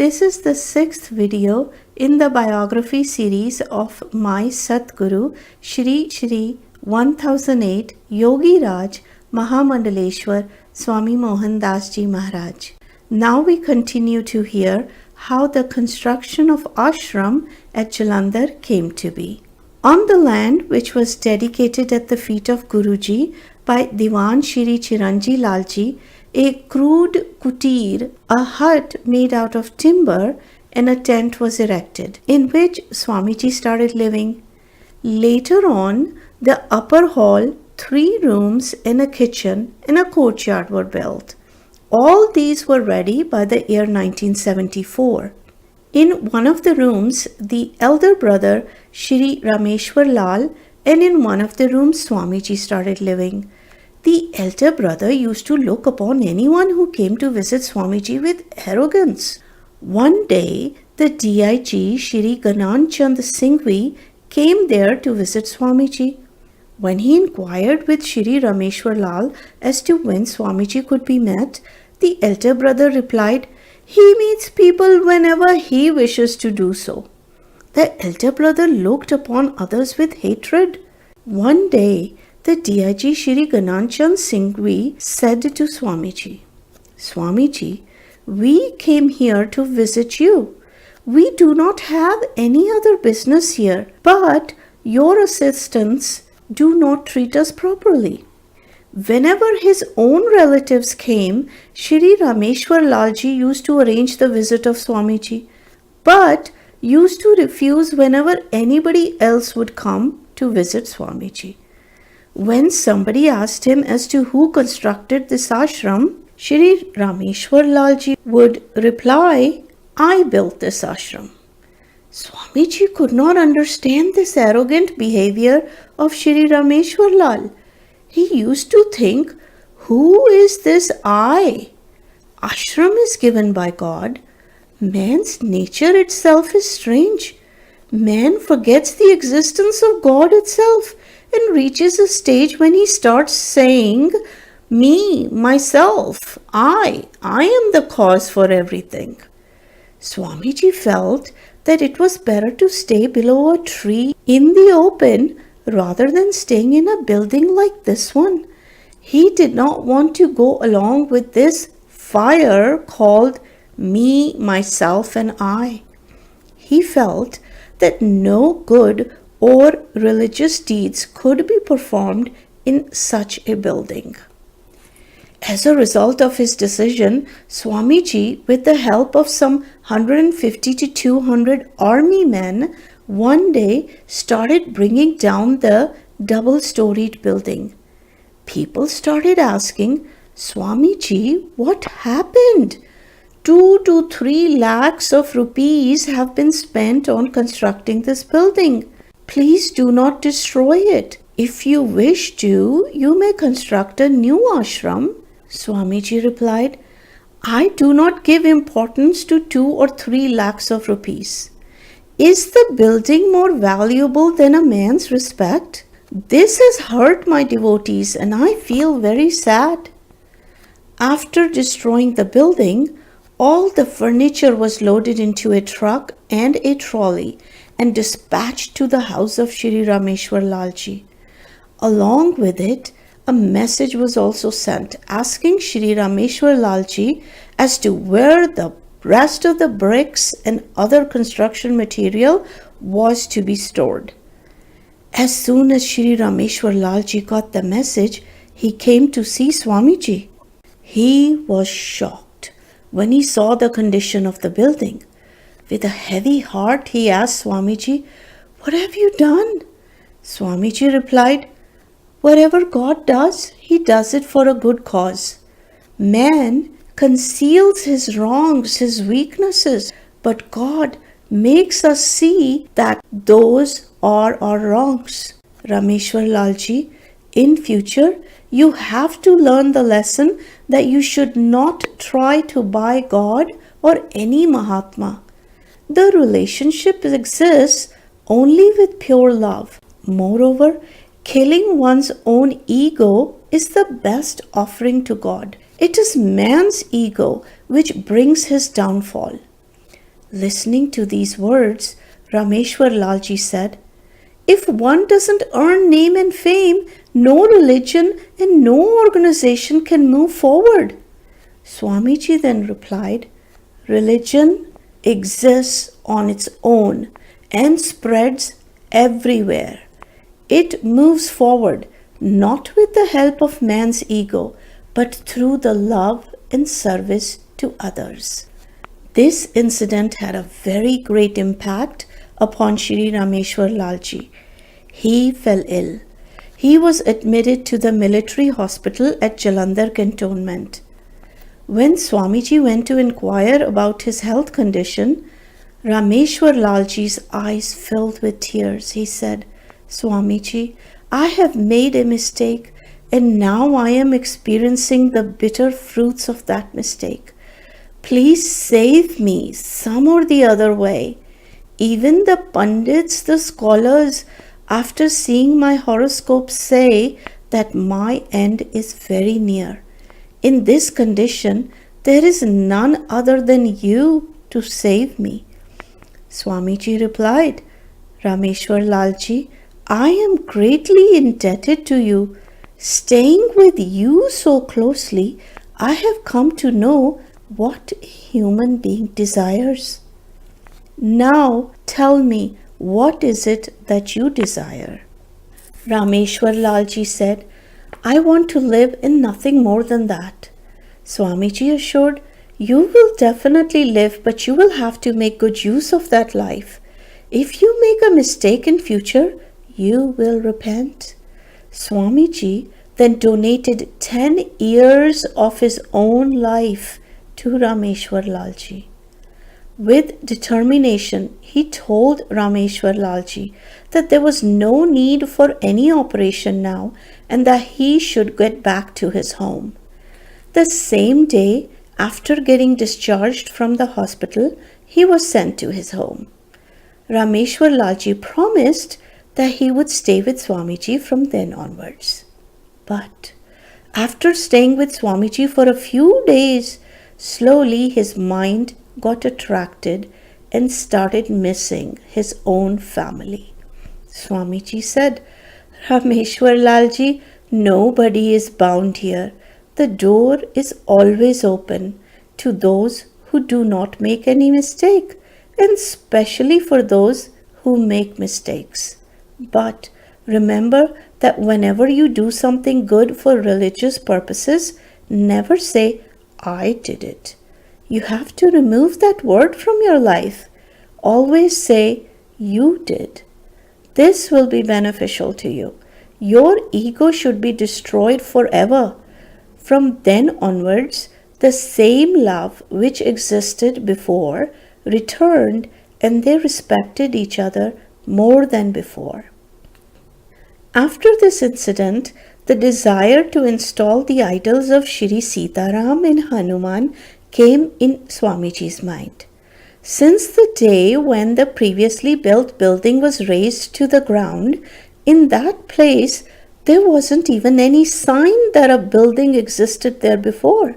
This is the 6th video in the biography series of my Satguru, Shri 1008 Yogi Raj Mahamandaleshwar Swami Mohandas Ji Maharaj. Now we continue to hear how the construction of ashram at Jalandhar came to be. On the land which was dedicated at the feet of Guruji by Diwan Shri Chiranji Lalji, a crude kutir, a hut made out of timber, and a tent was erected, in which Swamiji started living. Later on, the upper hall, 3 rooms and a kitchen and a courtyard were built. All these were ready by the year 1974. In one of the rooms, the elder brother Shri Rameshwar Lal, and in one of the rooms Swamiji started living. The elder brother used to look upon anyone who came to visit Swamiji with arrogance. One day, the DIG Shri Gananchand Singhvi came there to visit Swamiji. When he inquired with Shri Rameshwar Lal as to when Swamiji could be met, the elder brother replied, "He meets people whenever he wishes to do so." The elder brother looked upon others with hatred. One day, the DIG Shri Gananchand Singhvi said to Swamiji, "Swamiji, we came here to visit you. We do not have any other business here, but your assistants do not treat us properly." Whenever his own relatives came, Shri Rameshwar Lalji used to arrange the visit of Swamiji, but used to refuse whenever anybody else would come to visit Swamiji. When somebody asked him as to who constructed this ashram, Shri Rameshwar Lalji would reply, "I built this ashram." Swamiji could not understand this arrogant behavior of Shri Rameshwar Lal. He used to think, who is this I? Ashram is given by God. Man's nature itself is strange. Man forgets the existence of God itself and reaches a stage when he starts saying, "Me, myself, I am the cause for everything." Swamiji felt that it was better to stay below a tree in the open rather than staying in a building like this one. He did not want to go along with this fire called me, myself, and I. He felt that no good or religious deeds could be performed in such a building. As a result of his decision, Swamiji, with the help of some 150 to 200 army men, one day started bringing down the double-storied building. People started asking, "Swamiji, what happened? 2 to 3 lakhs of rupees have been spent on constructing this building. Please do not destroy it. If you wish to, you may construct a new ashram." Swamiji replied, "I do not give importance to 2 or 3 lakhs of rupees. Is the building more valuable than a man's respect? This has hurt my devotees and I feel very sad." After destroying the building, all the furniture was loaded into a truck and a trolley and dispatched to the house of Shri Rameshwar Lalji. Along with it, a message was also sent asking Shri Rameshwar Lalji as to where the rest of the bricks and other construction material was to be stored. As soon as Shri Rameshwar Lalji got the message, he came to see Swamiji. He was shocked when he saw the condition of the building. With a heavy heart, he asked Swamiji, "What have you done?" Swamiji replied, "Whatever God does, he does it for a good cause. Man conceals his wrongs, his weaknesses, but God makes us see that those are our wrongs. Rameshwar Lalji, in future, you have to learn the lesson that you should not try to buy God or any Mahatma. The relationship exists only with pure love. Moreover, killing one's own ego is the best offering to God. It is man's ego which brings his downfall. Listening to these words, Rameshwar Lalji said, "If one doesn't earn name and fame, no religion and no organization can move forward." Swamiji then replied, "Religion exists on its own and spreads everywhere. It moves forward not with the help of man's ego, but through the love and service to others." This incident had a very great impact upon Shri Rameshwar Lalji. He fell ill. He was admitted to the military hospital at Jalandhar cantonment. When Swamiji went to inquire about his health condition, Rameshwar Lalji's eyes filled with tears. He said, "Swamiji, I have made a mistake, and now I am experiencing the bitter fruits of that mistake. Please save me some or the other way. Even the pundits, the scholars, after seeing my horoscope, say that my end is very near. In this condition, there is none other than you to save me." Swamiji replied, "Rameshwar Lalji, I am greatly indebted to you. Staying with you so closely, I have come to know what a human being desires. Now tell me, what is it that you desire?" Rameshwar Lalji said, "I want to live in nothing more than that." Swamiji assured, "You will definitely live, but you will have to make good use of that life. If you make a mistake in future, you will repent." Swamiji then donated 10 years of his own life to Rameshwar Lalji. With determination, he told Rameshwar Lalji that there was no need for any operation now and that he should get back to his home. The same day, after getting discharged from the hospital, he was sent to his home. Rameshwar Lalji promised that he would stay with Swamiji from then onwards. But after staying with Swamiji for a few days, slowly his mind got attracted and started missing his own family. Swamiji said, "Rameshwar Lalji, nobody is bound here. The door is always open to those who do not make any mistake, and especially for those who make mistakes. But remember that whenever you do something good for religious purposes, never say, 'I did it.' You have to remove that word from your life. Always say, 'You did.' This will be beneficial to you. Your ego should be destroyed forever. From then onwards, the same love which existed before returned, and they respected each other more than before." After this incident, the desire to install the idols of Shri Sitaram and Hanuman came in Swamiji's mind. Since the day when the previously built building was razed to the ground, in that place there wasn't even any sign that a building existed there before.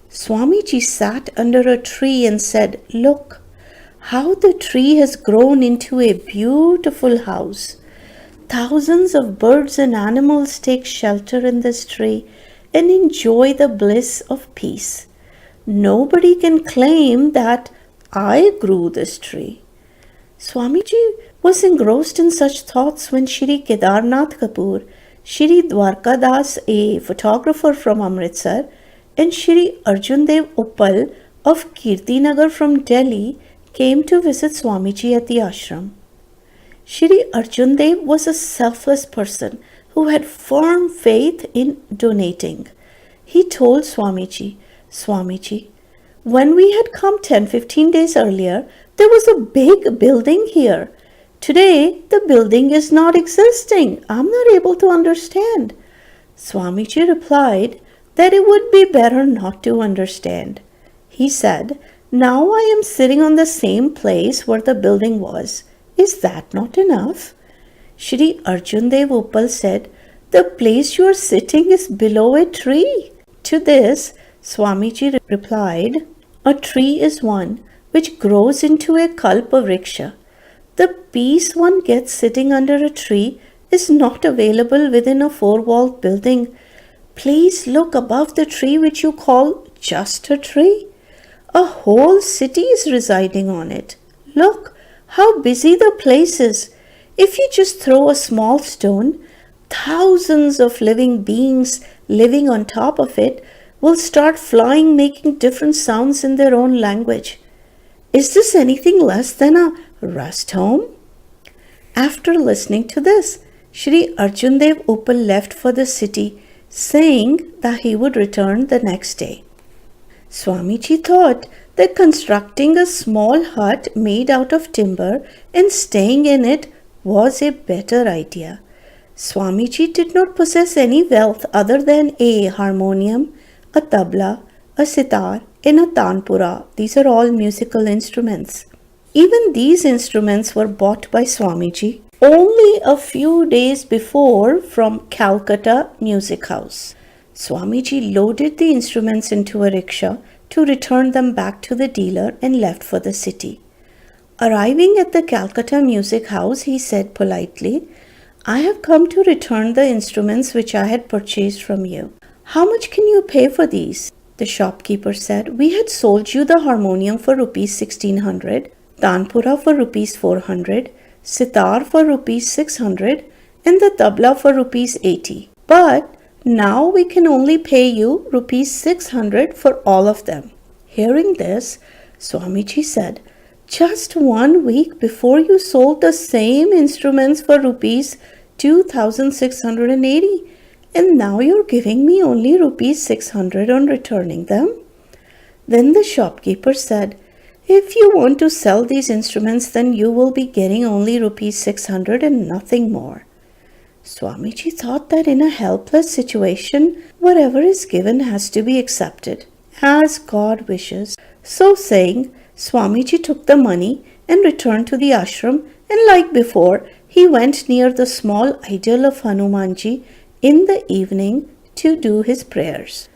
Swamiji sat under a tree and said, "Look, how the tree has grown into a beautiful house. Thousands of birds and animals take shelter in this tree and enjoy the bliss of peace. Nobody can claim that I grew this tree." Swamiji was engrossed in such thoughts when Shri Kedarnath Kapoor, Shri Dwarka Daas, a photographer from Amritsar, and Shri Arjundev Uppal of Nagar from Delhi came to visit Swamiji at the ashram. Shri Arjundev was a selfless person who had firm faith in donating. He told Swamiji, "Swamiji, when we had come 10-15 days earlier, there was a big building here. Today, the building is not existing. I'm not able to understand." Swamiji replied that it would be better not to understand. He said, "Now I am sitting on the same place where the building was. Is that not enough?" Shri Arjundev Uppal said, "The place you are sitting is below a tree." To this, Swamiji replied, "A tree is one, which grows into a kalpa vriksha. The peace one gets sitting under a tree is not available within a four-walled building. Please look above the tree which you call just a tree. A whole city is residing on it. Look how busy the place is. If you just throw a small stone, thousands of living beings living on top of it will start flying, making different sounds in their own language. Is this anything less than a rest home? After listening to this, Sri Arjun Dev Uppal left for the city, saying that he would return the next day. Swami Ji thought that constructing a small hut made out of timber and staying in it was a better idea. Swami Ji did not possess any wealth other than a harmonium, a tabla, a sitar, and a tanpura. These are all musical instruments. Even these instruments were bought by Swami Ji only a few days before from Calcutta Music House. Swami Ji loaded the instruments into a rickshaw to return them back to the dealer and left for the city. Arriving at the Calcutta Music House, he said politely, "I have come to return the instruments which I had purchased from you. How much can you pay for these?" The shopkeeper said, "We had sold you the harmonium for rupees 1600, tanpura for rupees 400, sitar for rupees 600, and the tabla for rupees 80. But now we can only pay you rupees 600 for all of them." Hearing this, Swami Ji said, "Just 1 week before you sold the same instruments for rupees 2680, and now you're giving me only rupees 600 on returning them?" Then the shopkeeper said, "If you want to sell these instruments, then you will be getting only rupees 600 and nothing more." Swami Ji thought that in a helpless situation, whatever is given has to be accepted, as God wishes. So saying, Swami Ji took the money and returned to the ashram, and like before, he went near the small idol of Hanumanji in the evening to do his prayers.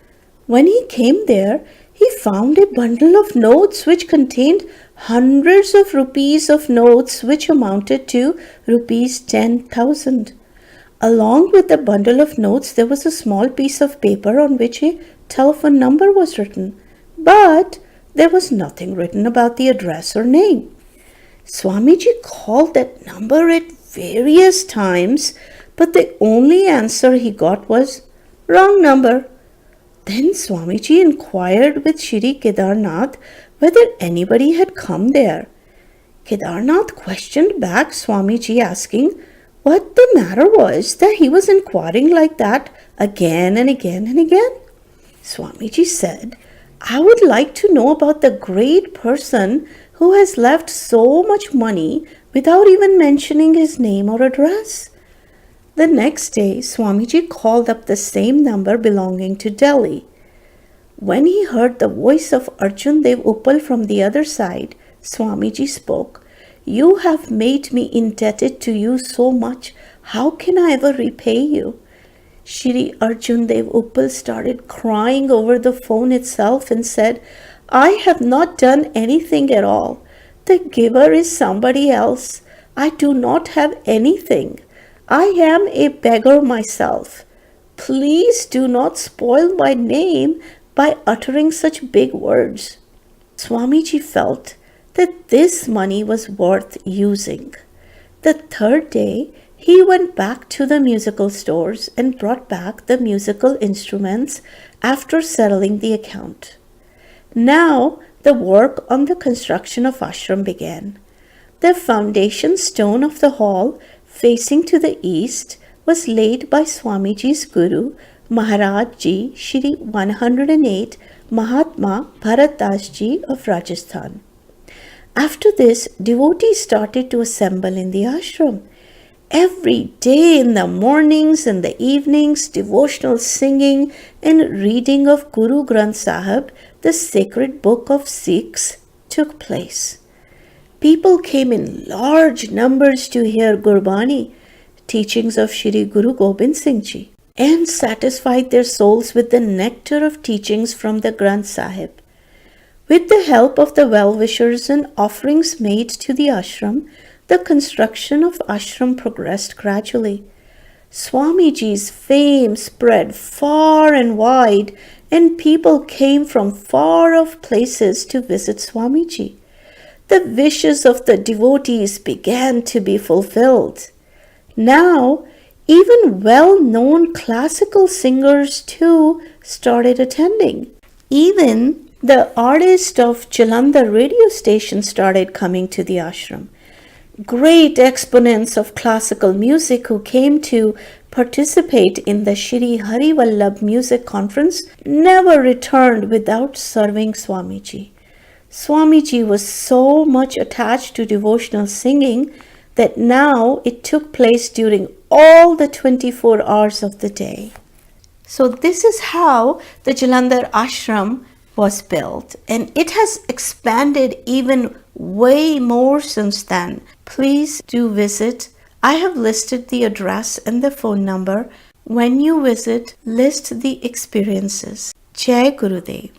When he came there, he found a bundle of notes which contained hundreds of rupees of notes which amounted to rupees 10,000. Along with the bundle of notes, there was a small piece of paper on which a telephone number was written, but there was nothing written about the address or name. Swami Ji called that number at various times, but the only answer he got was, "Wrong number." Then Swami Ji inquired with Shri Kedarnath whether anybody had come there. Kedarnath questioned back Swami Ji, asking what the matter was that he was inquiring like that again and again and again. Swami Ji said, "I would like to know about the great person who has left so much money without even mentioning his name or address." The next day, Swami Ji called up the same number belonging to Delhi. When he heard the voice of Arjun Dev Uppal from the other side, Swami Ji spoke, "You have made me indebted to you so much. How can I ever repay you?" Shri Arjun Dev Uppal started crying over the phone itself and said, "I have not done anything at all. The giver is somebody else. I do not have anything. I am a beggar myself. Please do not spoil my name by uttering such big words." Swami Ji felt that this money was worth using. The third day, he went back to the musical stores and brought back the musical instruments after settling the account. Now, the work on the construction of ashram began. The foundation stone of the hall facing to the east was laid by Swami Ji's Guru, Maharaj Ji Shri 108 Mahatma Bharat Das Ji of Rajasthan. After this, devotees started to assemble in the ashram. Every day in the mornings and the evenings, devotional singing and reading of Guru Granth Sahib, the sacred book of Sikhs, took place. People came in large numbers to hear Gurbani, teachings of Shri Guru Gobind Singh Ji, and satisfied their souls with the nectar of teachings from the Granth Sahib. With the help of the well-wishers and offerings made to the ashram, the construction of ashram progressed gradually. Swami Ji's fame spread far and wide, and people came from far-off places to visit Swami Ji. The wishes of the devotees began to be fulfilled. Now, even well-known classical singers too started attending. Even the artist of Jalandhar radio station started coming to the ashram. Great exponents of classical music who came to participate in the Shri Hari Vallabh music conference never returned without serving Swami Ji. Swami Ji was so much attached to devotional singing that now it took place during all the 24 hours of the day. So this is how the Jalandhar Ashram was built, and it has expanded even way more since then. Please do visit. I have listed the address and the phone number. When you visit, list the experiences. Jai Gurudev.